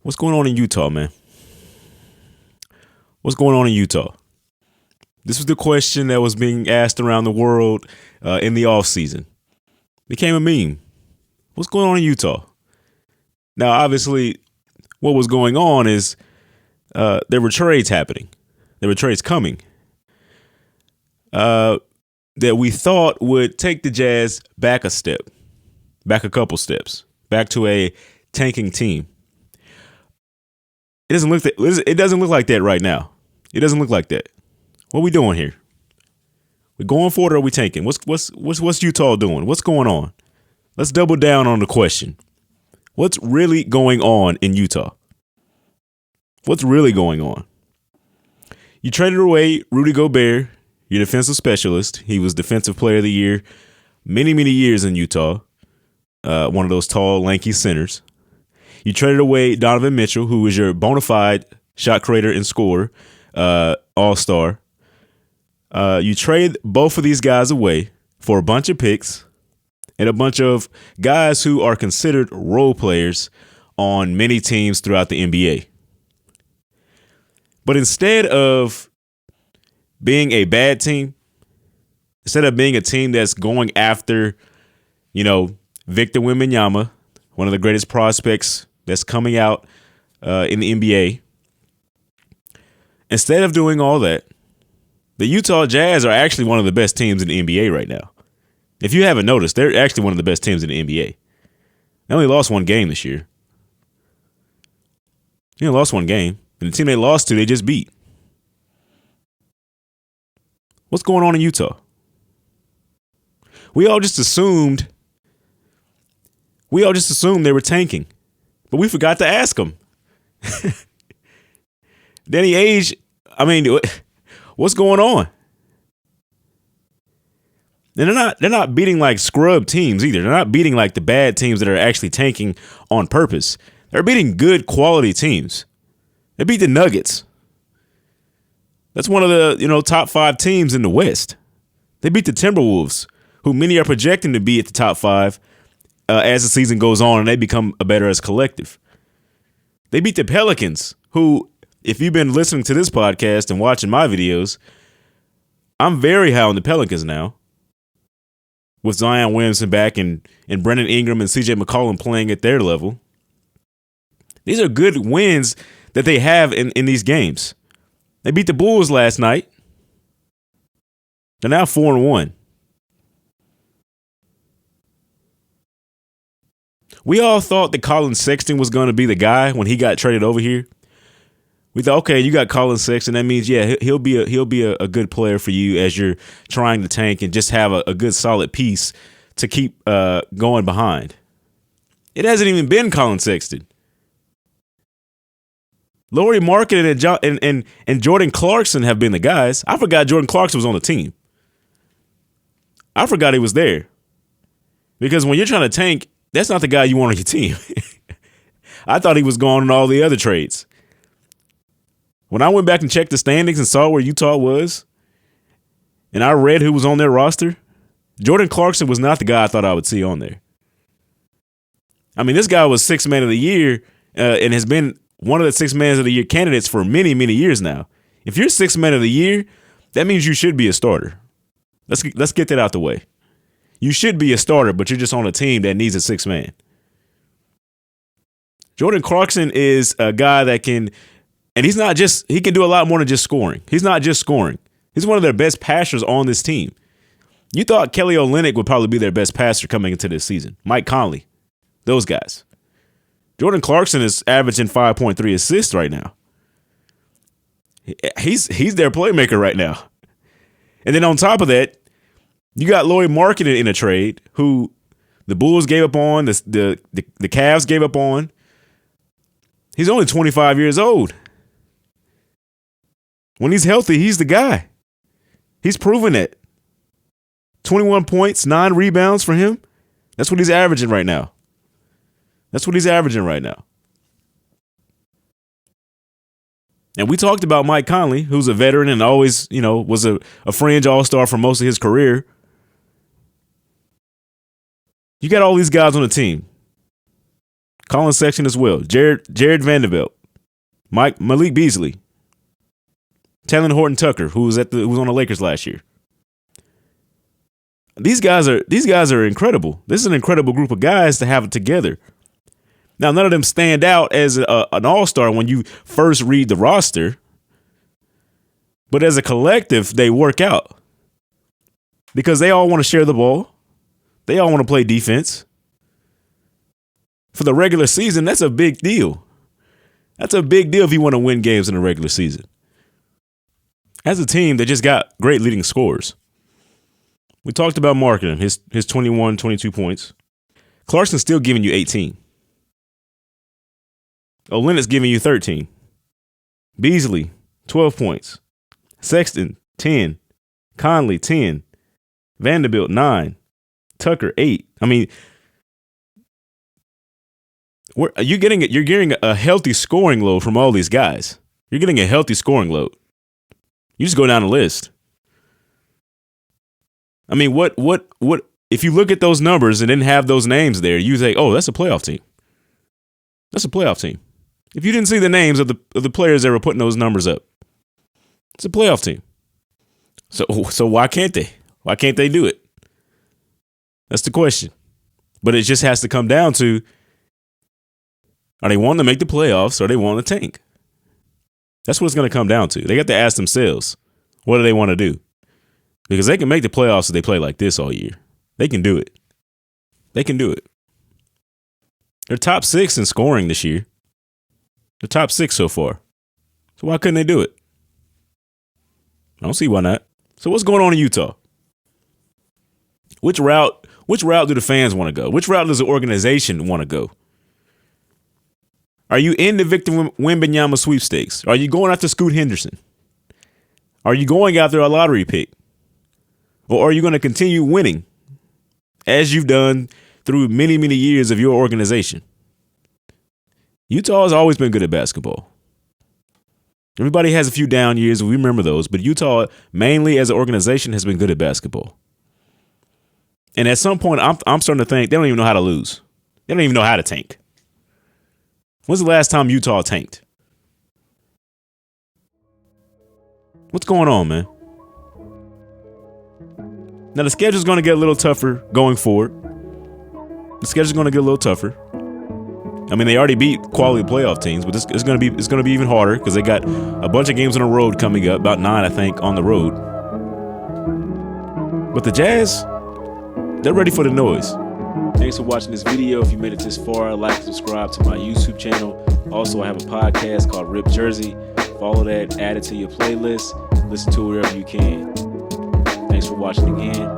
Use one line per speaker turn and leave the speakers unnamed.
What's going on in Utah, man? What's going on in Utah? This was the question that was being asked around the world in the offseason. Became a meme. What's going on in Utah? Now, obviously, what was going on is there were trades happening. There were trades coming that we thought would take the Jazz back a couple steps, back to a tanking team. It doesn't look like that right now. It doesn't look like that. What are we doing here? We going for it or are we tanking? What's Utah doing? What's going on? Let's double down on the question. What's really going on in Utah? What's really going on? You traded away Rudy Gobert, your defensive specialist. He was Defensive Player of the Year many, many years in Utah. One of those tall, lanky centers. You traded away Donovan Mitchell, who was your bona fide shot creator and scorer, all-star. You trade both of these guys away for a bunch of picks and a bunch of guys who are considered role players on many teams throughout the NBA. But instead of being a bad team, instead of being a team that's going after, Victor Wembanyama, one of the greatest prospects that's coming out in the NBA, instead of doing all that, the Utah Jazz are actually one of the best teams in the NBA right now. If you haven't noticed, they're actually one of the best teams in the NBA. They only lost one game this year. They only lost one game. And the team they lost to, they just beat. What's going on in Utah? We all just assumed they were tanking. But we forgot to ask them. Danny Ainge, what's going on? And they're not beating like scrub teams either. They're not beating like the bad teams that are actually tanking on purpose. They're beating good quality teams. They beat the Nuggets. That's one of the top 5 teams in the West. They beat the Timberwolves, who many are projecting to be at the top 5 as the season goes on and they become a better as collective. They beat the Pelicans, who, if you've been listening to this podcast and watching my videos, I'm very high on the Pelicans now. With Zion Williamson back and Brandon Ingram and CJ McCollum playing at their level. These are good wins that they have in these games. They beat the Bulls last night. They're now 4-1. We all thought that Colin Sexton was going to be the guy when he got traded over here. We thought, okay, you got Colin Sexton. That means, he'll be a good player for you as you're trying to tank and just have a good solid piece to keep going behind. It hasn't even been Colin Sexton. Lauri Markkanen and Jordan Clarkson have been the guys. I forgot Jordan Clarkson was on the team. I forgot he was there. Because when you're trying to tank, that's not the guy you want on your team. I thought he was gone in all the other trades. When I went back and checked the standings and saw where Utah was, and I read who was on their roster, Jordan Clarkson was not the guy I thought I would see on there. This guy was Sixth Man of the Year and has been one of the Sixth Man of the Year candidates for many, many years now. If you're Sixth Man of the Year, that means you should be a starter. Let's get that out the way. You should be a starter, but you're just on a team that needs a sixth man. Jordan Clarkson is a guy that can, and he can do a lot more than just scoring. He's not just scoring. He's one of their best passers on this team. You thought Kelly Olynyk would probably be their best passer coming into this season. Mike Conley, those guys. Jordan Clarkson is averaging 5.3 assists right now. He's their playmaker right now. And then on top of that, you got Lauri Markkanen in a trade who the Bulls gave up on, the Cavs gave up on. He's only 25 years old. When he's healthy, he's the guy. He's proven it. 21 points, 9 rebounds for him. That's what he's averaging right now. And we talked about Mike Conley, who's a veteran and always, was a fringe all-star for most of his career. You got all these guys on the team. Colin Sexton as well. Jared Vanderbilt. Malik Beasley. Taylor Horton Tucker, who was on the Lakers last year. These guys are incredible. This is an incredible group of guys to have it together. Now, none of them stand out as an all-star when you first read the roster, but as a collective, they work out because they all want to share the ball. They all want to play defense. For the regular season, that's a big deal. That's a big deal if you want to win games in the regular season. As a team, they just got great leading scorers. We talked about Markkanen, his 21, 22 points. Clarkson's still giving you 18. Olynyk's giving you 13. Beasley, 12 points. Sexton, 10. Conley, 10. Vanderbilt, 9. Tucker, 8. I mean, you're getting a healthy scoring load from all these guys. You're getting a healthy scoring load. You just go down the list. I mean, what if you look at those numbers and didn't have those names there, you say, oh, that's a playoff team. That's a playoff team. If you didn't see the names of the players that were putting those numbers up, it's a playoff team. So why can't they? Why can't they do it? That's the question. But it just has to come down to, are they wanting to make the playoffs or are they wanting to tank? That's what it's going to come down to. They got to ask themselves, what do they want to do? Because they can make the playoffs if they play like this all year. They can do it. They can do it. They're top 6 in scoring this year. They're top 6 so far. So why couldn't they do it? I don't see why not. So what's going on in Utah? Which route do the fans want to go? Which route does the organization want to go? Are you in the Victor Wembanyama sweepstakes? Are you going after Scoot Henderson? Are you going after a lottery pick? Or are you going to continue winning as you've done through many, many years of your organization? Utah has always been good at basketball. Everybody has a few down years, and we remember those, but Utah, mainly as an organization, has been good at basketball. And at some point, I'm starting to think they don't even know how to lose. They don't even know how to tank. When's the last time Utah tanked? What's going on, man? Now, the schedule's going to get a little tougher going forward. The schedule's going to get a little tougher. I mean, they already beat quality playoff teams, but it's going to be even harder because they got a bunch of games on the road coming up, about 9, I think, on the road. But the Jazz, they're ready for the noise. Thanks for watching this video. If you made it this far, like and subscribe to my YouTube channel. Also, I have a podcast called Rip Jersey. Follow that, add it to your playlist, listen to it wherever you can. Thanks for watching again.